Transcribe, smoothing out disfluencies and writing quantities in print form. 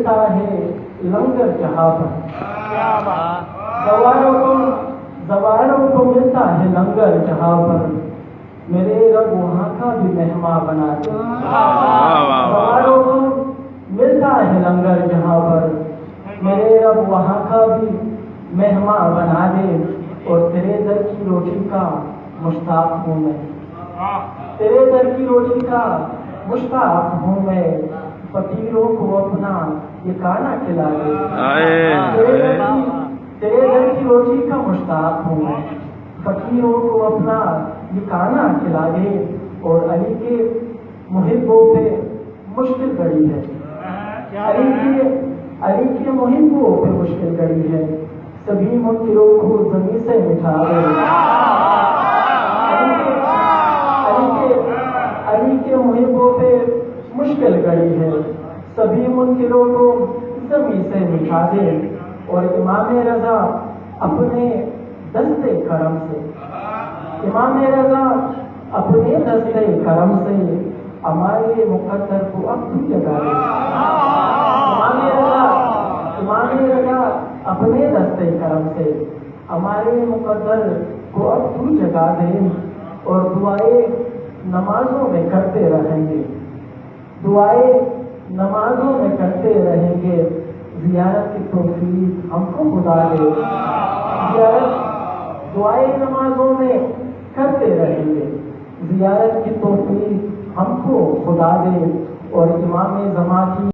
ملتا ہے لنگر جہاں پر، زواروں کو ملتا ہے لنگر جہاں پر، میرے رب وہاں کا بھی مہمان بنا دے۔ زواروں کو ملتا ہے لنگر جہاں پر، میرے رب وہاں کا بھی مہمان بنا دے، اور تیرے در کی روٹی کا مشتاق ہوں میں، تیرے در کی روٹی کا مشتاق ہوں میں، فقیروں کو اپنا یہ کھانا کھلا دے۔ تیرے در کی روٹی کا مشتاق ہوں میں، فقیروں کو اپنا یہ کھانا کھلا دے، اور علی کے محبوں پہ مشکل گڑی ہے، علی کے محبوں پہ مشکل گڑی ہے، سبھی منکروں کو زمین سے مٹھا دے۔ علی کے محبوں پہ مشکل گڑی ہے، سبھی منکروں کو زمین سے مٹھا دے، اور امام رضا اپنے دستے کرم سے، امام رضا اپنے دستے کرم سے ہمارے مقدر کو اب تو جگا دے۔ امام رضا اپنے دستے کرم سے ہمارے مقدر کو اب تو جگا دے، اور دعائیں نمازوں میں کرتے رہیں گے، دعائیں نمازوں میں کرتے رہیں گے، زیارت کی توفیق ہم کو خدا دے۔ دعائیں نمازوں میں کرتے رہیں گے، زیارت کی توفیق ہم کو خدا دے، اور امام زمان کی